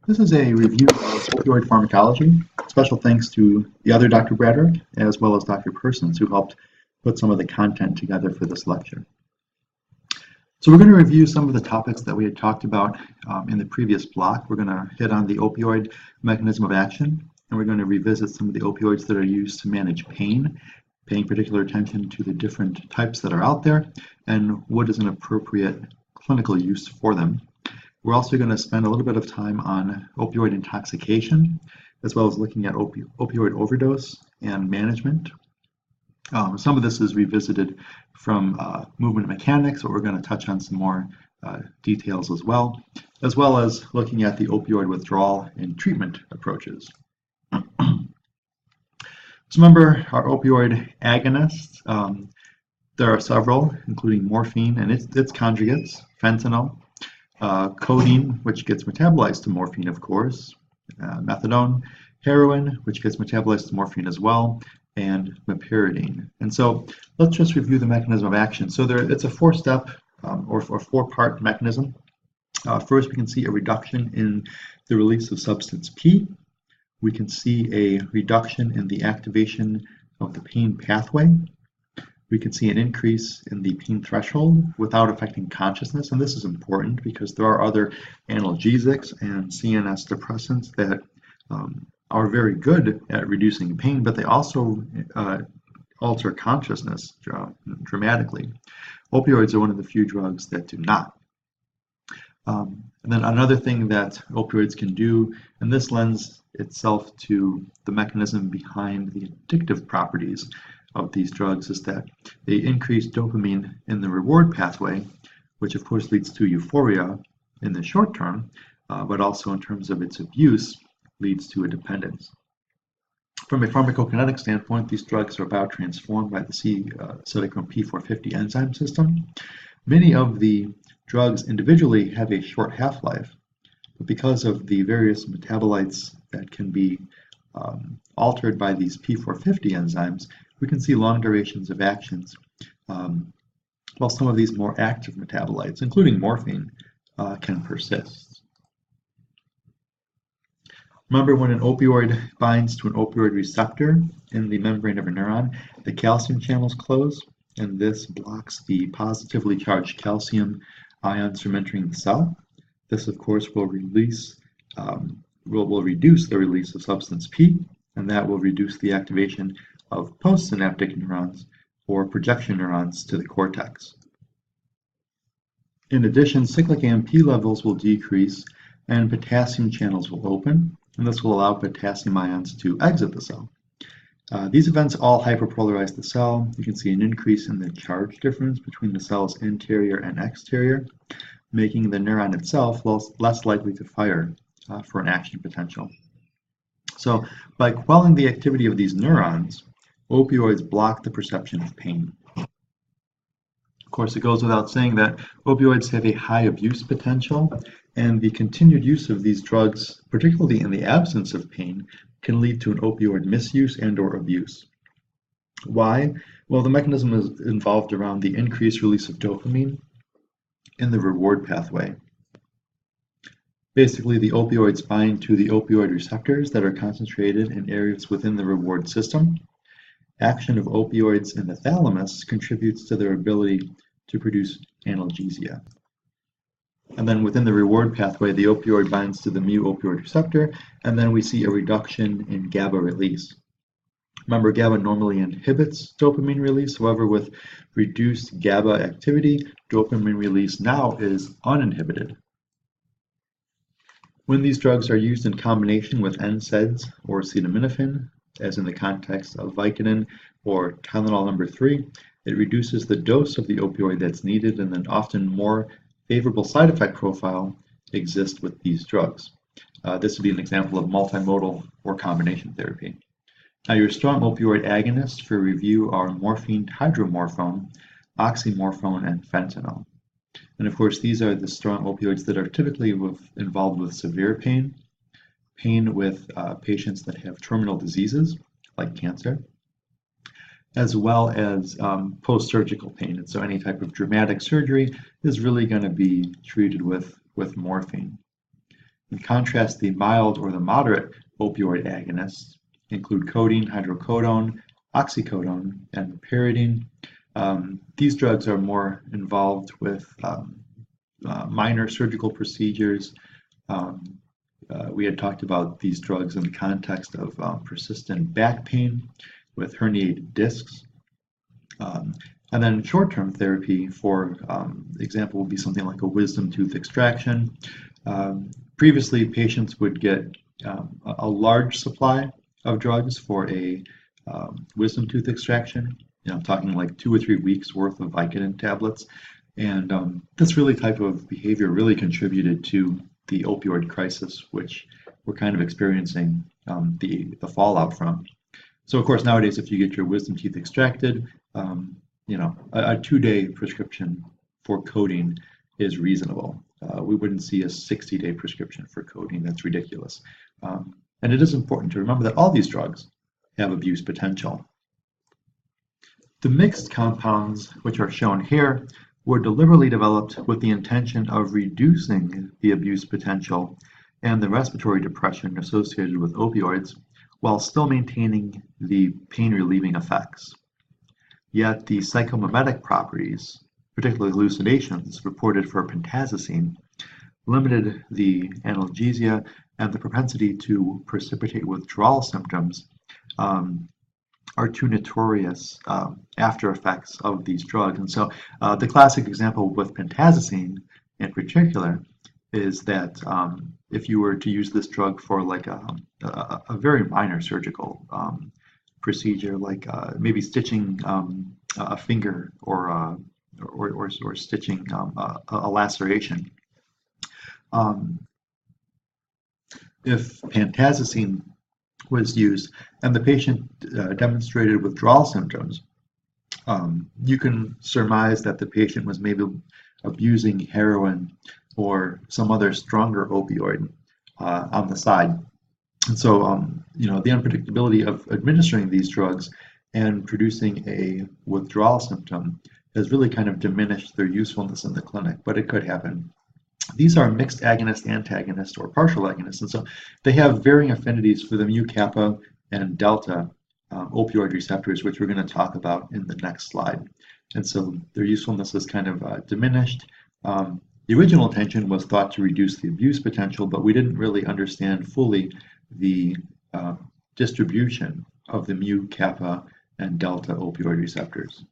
This is a review of opioid pharmacology. Special thanks to the other Dr. Bradrick, as well as Dr. Persons, who helped put some of the content together for this lecture. So we're going to review some of the topics that we had talked about in the previous block. We're going to hit on the opioid mechanism of action, and we're going to revisit some of the opioids that are used to manage pain, paying particular attention to the different types that are out there, and what is an appropriate clinical use for them. We're also going to spend a little bit of time on opioid intoxication, as well as looking at opioid overdose and management. Some of this is revisited from movement mechanics, but we're going to touch on some more details as well as looking at the opioid withdrawal and treatment approaches. So remember our opioid agonists. There are several, including morphine and its conjugates, fentanyl, codeine, which gets metabolized to morphine, of course, methadone, heroin, which gets metabolized to morphine as well, and meperidine. And so let's just review the mechanism of action. So it's a four-step or four-part mechanism. First, we can see a reduction in the release of substance P. We can see a reduction in the activation of the pain pathway. We can see an increase in the pain threshold without affecting consciousness, and this is important because there are other analgesics and CNS depressants that are very good at reducing pain, but they also alter consciousness dramatically. Opioids are one of the few drugs that do not. And then another thing that opioids can do, and this lends itself to the mechanism behind the addictive properties of these drugs, is that they increase dopamine in the reward pathway, which of course leads to euphoria in the short term, but also in terms of its abuse leads to a dependence. From a pharmacokinetic standpoint, these drugs are biotransformed by the cytochrome P450 enzyme system. Many of the drugs individually have a short half-life, but because of the various metabolites that can be altered by these P450 enzymes, we can see long durations of actions, while some of these more active metabolites, including morphine, can persist. Remember, when an opioid binds to an opioid receptor in the membrane of a neuron, the calcium channels close, and this blocks the positively charged calcium ions from entering the cell. This, of course, will reduce the release of substance P, and that will reduce the activation of postsynaptic neurons or projection neurons to the cortex. In addition, cyclic AMP levels will decrease and potassium channels will open, and this will allow potassium ions to exit the cell. These events all hyperpolarize the cell. You can see an increase in the charge difference between the cell's interior and exterior, making the neuron itself less likely to fire for an action potential. So by quelling the activity of these neurons, opioids block the perception of pain. Of course, it goes without saying that opioids have a high abuse potential, and the continued use of these drugs, particularly in the absence of pain, can lead to an opioid misuse and/or abuse. Why? Well, the mechanism is involved around the increased release of dopamine in the reward pathway. Basically, the opioids bind to the opioid receptors that are concentrated in areas within the reward system. Action of opioids in the thalamus contributes to their ability to produce analgesia. And then within the reward pathway, the opioid binds to the mu-opioid receptor, and then we see a reduction in GABA release. Remember, GABA normally inhibits dopamine release. However, with reduced GABA activity, dopamine release now is uninhibited. When these drugs are used in combination with NSAIDs or acetaminophen, as in the context of Vicodin or Tylenol number 3, it reduces the dose of the opioid that's needed, and then often more favorable side effect profile exists with these drugs. This would be an example of multimodal or combination therapy. Now, your strong opioid agonists for review are morphine, hydromorphone, oxymorphone, and fentanyl. And of course, these are the strong opioids that are typically involved with severe pain with patients that have terminal diseases like cancer, as well as post-surgical pain. And so any type of dramatic surgery is really going to be treated with morphine. In contrast, the mild or the moderate opioid agonists include codeine, hydrocodone, oxycodone, and pyridine. These drugs are more involved with minor surgical procedures. We had talked about these drugs in the context of persistent back pain with herniated discs. And then short-term therapy, for example, would be something like a wisdom tooth extraction. Previously, patients would get a large supply of drugs for a wisdom tooth extraction. I'm talking like 2 or 3 weeks worth of Vicodin tablets. And this really type of behavior really contributed to the opioid crisis, which we're kind of experiencing the fallout from. So of course nowadays, if you get your wisdom teeth extracted, a 2-day prescription for codeine is reasonable. We wouldn't see a 60-day prescription for codeine. That's ridiculous. And it is important to remember that all these drugs have abuse potential. The mixed compounds, which are shown here, were deliberately developed with the intention of reducing the abuse potential and the respiratory depression associated with opioids while still maintaining the pain-relieving effects. Yet the psychomimetic properties, particularly hallucinations reported for pentazocine, limited the analgesia and the propensity to precipitate withdrawal symptoms are two notorious after effects of these drugs. And so the classic example with pentazocine in particular is that if you were to use this drug for like a very minor surgical procedure, like maybe stitching a finger or stitching a laceration, if pentazocine was used and the patient demonstrated withdrawal symptoms, you can surmise that the patient was maybe abusing heroin or some other stronger opioid on the side. And so, the unpredictability of administering these drugs and producing a withdrawal symptom has really kind of diminished their usefulness in the clinic, but it could happen. These are mixed agonist, antagonist, or partial agonists, and so they have varying affinities for the mu kappa and delta opioid receptors, which we're going to talk about in the next slide. And so their usefulness is kind of diminished. The original intention was thought to reduce the abuse potential, but we didn't really understand fully the distribution of the mu kappa and delta opioid receptors.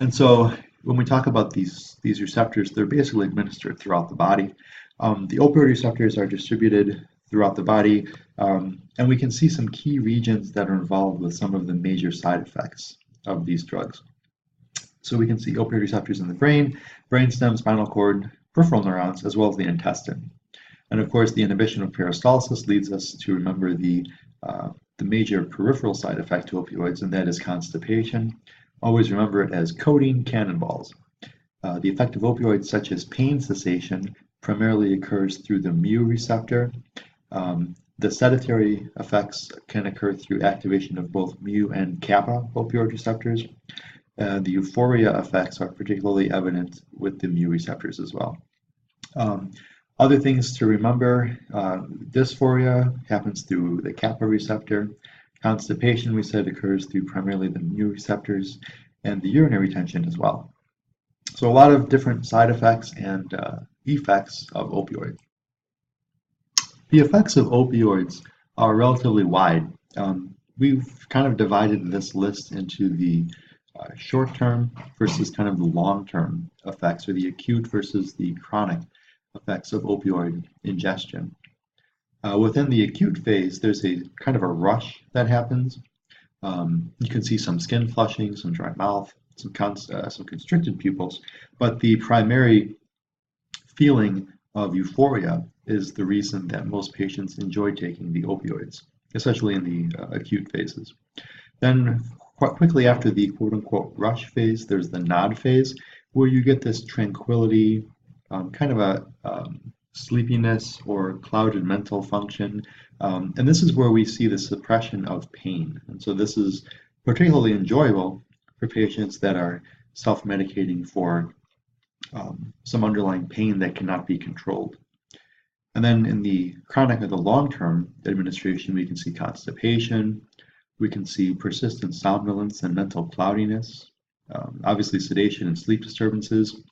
And so when we talk about these receptors, they're basically administered throughout the body. The opioid receptors are distributed throughout the body, and we can see some key regions that are involved with some of the major side effects of these drugs. So we can see opioid receptors in the brain, brainstem, spinal cord, peripheral neurons, as well as the intestine. And of course, the inhibition of peristalsis leads us to remember the major peripheral side effect to opioids, and that is constipation. Always remember it as codeine cannonballs. The effect of opioids such as pain cessation primarily occurs through the mu receptor. The sedentary effects can occur through activation of both mu and kappa opioid receptors. The euphoria effects are particularly evident with the mu receptors as well. Other things to remember, dysphoria happens through the kappa receptor. Constipation, we said, occurs through primarily the mu receptors, and the urinary retention as well. So a lot of different side effects and effects of opioids. The effects of opioids are relatively wide. We've kind of divided this list into the short-term versus kind of the long-term effects, or the acute versus the chronic effects of opioid ingestion. Within the acute phase, there's a kind of a rush that happens. You can see some skin flushing, some dry mouth, some constricted pupils, but the primary feeling of euphoria is the reason that most patients enjoy taking the opioids, especially in the acute phases. Then quite quickly after the quote-unquote rush phase, there's the nod phase, where you get this tranquility, kind of a sleepiness or clouded mental function. And this is where we see the suppression of pain. And so this is particularly enjoyable for patients that are self-medicating for some underlying pain that cannot be controlled. And then in the chronic or the long-term administration, we can see constipation, we can see persistent somnolence and mental cloudiness, obviously sedation and sleep disturbances.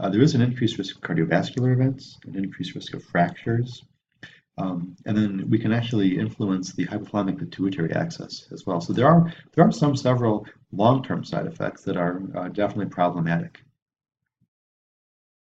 There is an increased risk of cardiovascular events, an increased risk of fractures, and then we can actually influence the hypothalamic pituitary axis as well. So there are several long-term side effects that are definitely problematic.